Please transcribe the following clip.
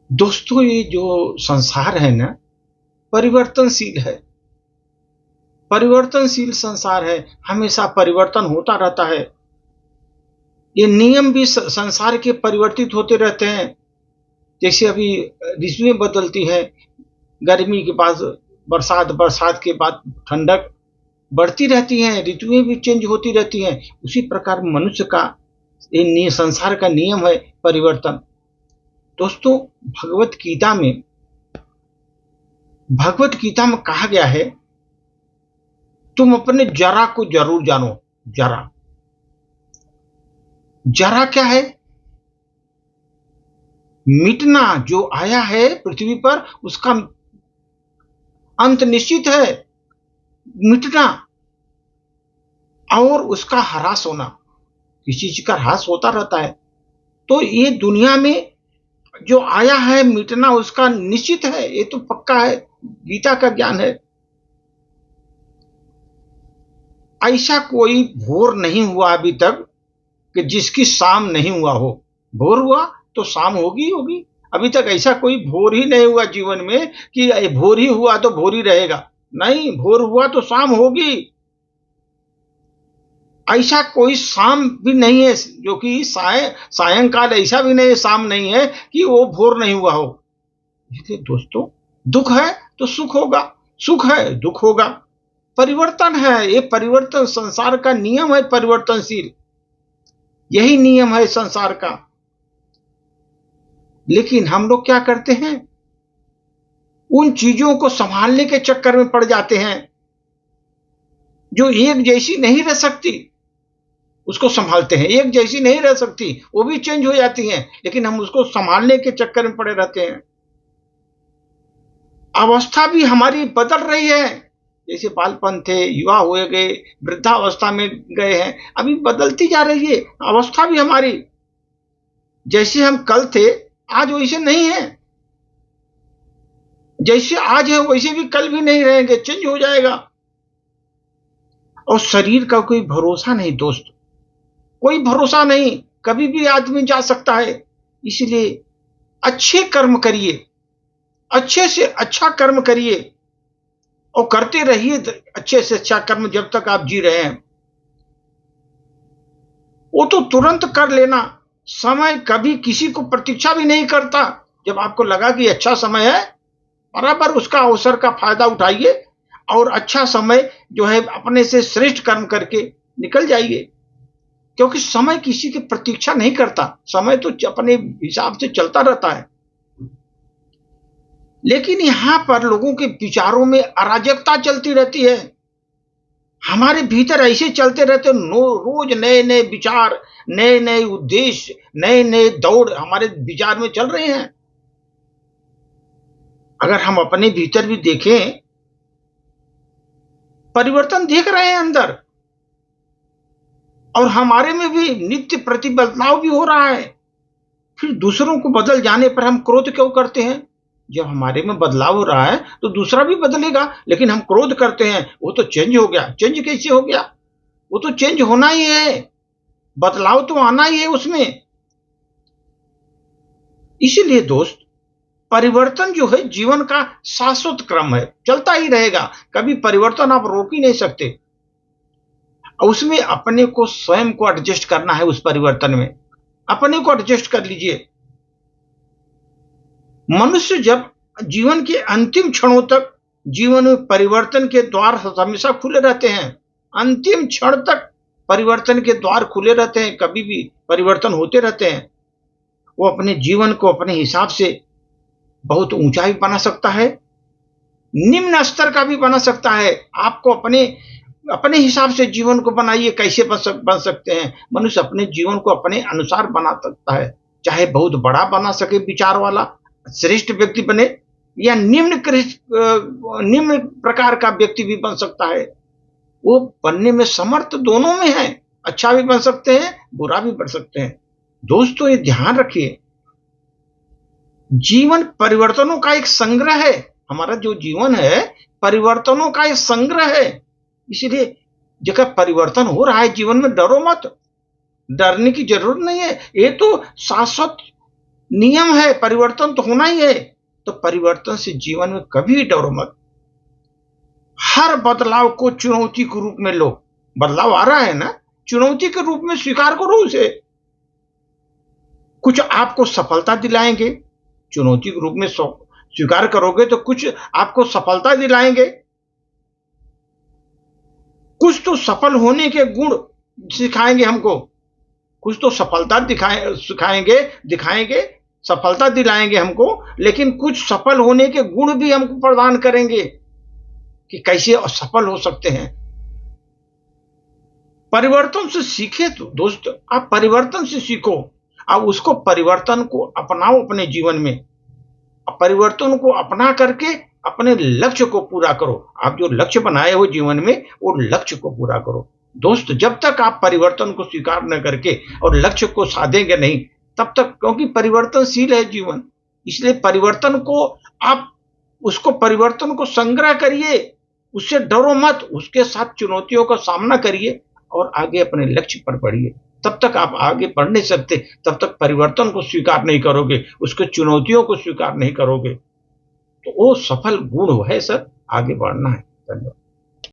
दोस्तों, ये जो संसार है ना, परिवर्तनशील है। परिवर्तनशील संसार है, हमेशा परिवर्तन होता रहता है। ये नियम भी संसार के परिवर्तित होते रहते हैं। जैसे अभी ऋतुएं बदलती हैं, गर्मी के बाद बरसात, बरसात के बाद ठंडक बढ़ती रहती हैं, ऋतुएं भी चेंज होती रहती हैं। उसी प्रकार मनुष्य का ये संसार का नियम है परिवर्तन। दोस्तों, भगवत गीता में कहा गया है, तुम अपने जरा को जरूर जानो। जरा जरा क्या है? मिटना। जो आया है पृथ्वी पर, उसका अंत निश्चित है, मिटना। और उसका ह्रास होना, किसी चीज का ह्रास होता रहता है। तो ये दुनिया में जो आया है, मिटना उसका निश्चित है, ये तो पक्का है, गीता का ज्ञान है। ऐसा कोई भोर नहीं हुआ अभी तक कि जिसकी शाम नहीं हुआ हो। भोर हुआ तो शाम होगी होगी। अभी तक ऐसा कोई भोर ही नहीं हुआ जीवन में कि भोर ही हुआ तो भोर ही रहेगा। नहीं, भोर हुआ तो शाम होगी। ऐसा कोई शाम भी नहीं है, जो कि सायंकाल ऐसा भी नहीं, शाम नहीं है कि वो भोर नहीं हुआ हो। इसलिए दोस्तों, दुख है तो सुख होगा, सुख है दुख होगा। परिवर्तन है, ये परिवर्तन संसार का नियम है, परिवर्तनशील। यही नियम है संसार का। लेकिन हम लोग क्या करते हैं, उन चीजों को संभालने के चक्कर में पड़ जाते हैं जो एक जैसी नहीं रह सकती, उसको संभालते हैं। एक जैसी नहीं रह सकती, वो भी चेंज हो जाती हैं, लेकिन हम उसको संभालने के चक्कर में पड़े रहते हैं। अवस्था भी हमारी बदल रही है। जैसे बालपन थे, युवा हुए गए, वृद्धावस्था में गए हैं, अभी बदलती जा रही है अवस्था भी हमारी। जैसे हम कल थे, आज वैसे नहीं है। जैसे आज है वैसे भी कल भी नहीं रहेंगे, चेंज हो जाएगा। और शरीर का कोई भरोसा नहीं दोस्त, कोई भरोसा नहीं, कभी भी आदमी जा सकता है। इसलिए अच्छे कर्म करिए, अच्छे से अच्छा कर्म करिए और करते रहिए अच्छे से अच्छा कर्म जब तक आप जी रहे हैं। वो तो तुरंत कर लेना। समय कभी किसी को प्रतीक्षा भी नहीं करता। जब आपको लगा कि अच्छा समय है, बराबर उसका अवसर का फायदा उठाइए और अच्छा समय जो है अपने से श्रेष्ठ कर्म करके निकल जाइए। क्योंकि समय किसी की प्रतीक्षा नहीं करता, समय तो अपने हिसाब से चलता रहता है। लेकिन यहां पर लोगों के विचारों में अराजकता चलती रहती है। हमारे भीतर ऐसे चलते रहते, रोज नए नए विचार, नए नए उद्देश्य, नए नए दौड़ हमारे विचार में चल रहे हैं। अगर हम अपने भीतर भी देखें, परिवर्तन देख रहे हैं अंदर, और हमारे में भी नित्य प्रति बदलाव भी हो रहा है। फिर दूसरों को बदल जाने पर हम क्रोध क्यों करते हैं? जब हमारे में बदलाव हो रहा है तो दूसरा भी बदलेगा, लेकिन हम क्रोध करते हैं, वो तो चेंज हो गया। चेंज कैसे हो गया? वो तो चेंज होना ही है, बदलाव तो आना ही है उसमें। इसीलिए दोस्त, परिवर्तन जो है जीवन का शाश्वत क्रम है, चलता ही रहेगा। कभी परिवर्तन आप रोक ही नहीं सकते। उसमें अपने को स्वयं को एडजस्ट करना है। उस परिवर्तन में अपने को एडजस्ट कर लीजिए। मनुष्य जब जीवन के अंतिम क्षणों तक, जीवन में परिवर्तन के द्वार हमेशा खुले रहते हैं। अंतिम क्षण तक परिवर्तन के द्वार खुले रहते हैं, कभी भी परिवर्तन होते रहते हैं। वो अपने जीवन को अपने हिसाब से बहुत ऊंचाई बना सकता है, निम्न स्तर का भी बना सकता है। आपको अपने अपने हिसाब से जीवन को बनाइए। कैसे बन सकते हैं? मनुष्य अपने जीवन को अपने अनुसार बना सकता है। चाहे बहुत बड़ा बना सके, विचार वाला श्रेष्ठ व्यक्ति बने, या निम्न प्रकार का व्यक्ति भी बन सकता है। वो बनने में समर्थ दोनों में है। अच्छा भी बन सकते हैं, बुरा भी बन सकते हैं। दोस्तों, ये ध्यान रखिए, जीवन परिवर्तनों का एक संग्रह है। हमारा जो जीवन है परिवर्तनों का एक संग्रह है। इसलिए जगह परिवर्तन हो रहा है जीवन में, डरो मत, डरने की जरूरत नहीं है। ये तो शाश्वत नियम है, परिवर्तन तो होना ही है। तो परिवर्तन से जीवन में कभी डरो मत। हर बदलाव को चुनौती के रूप में लो। बदलाव आ रहा है ना, चुनौती के रूप में स्वीकार करो उसे। कुछ आपको सफलता दिलाएंगे, चुनौती के रूप में स्वीकार करोगे तो कुछ आपको सफलता दिलाएंगे। कुछ तो सफल होने के गुण सिखाएंगे हमको, कुछ तो सफलता सिखाएंगे, दिखाएंगे, सफलता दिलाएंगे हमको, लेकिन कुछ सफल होने के गुण भी हमको प्रदान करेंगे कि कैसे असफल हो सकते हैं। परिवर्तन से सीखे तो दोस्त, आप परिवर्तन से सीखो। आप उसको परिवर्तन को अपनाओ अपने जीवन में। परिवर्तन को अपना करके अपने लक्ष्य को पूरा करो। आप जो लक्ष्य बनाए हो जीवन में, वो लक्ष्य को पूरा करो। दोस्त, जब तक आप परिवर्तन को स्वीकार न करके और लक्ष्य को साधेंगे नहीं, तब तक, क्योंकि परिवर्तनशील है जीवन, इसलिए परिवर्तन को आप उसको परिवर्तन को संग्रह करिए, उससे डरो मत, उसके साथ चुनौतियों का सामना करिए और आगे अपने लक्ष्य पर बढ़िए। तब तक आप आगे बढ़ नहीं सकते, तब तक परिवर्तन को स्वीकार नहीं करोगे, उसके चुनौतियों को स्वीकार नहीं करोगे, तो वो सफल गुण है सर, आगे बढ़ना है। धन्यवाद।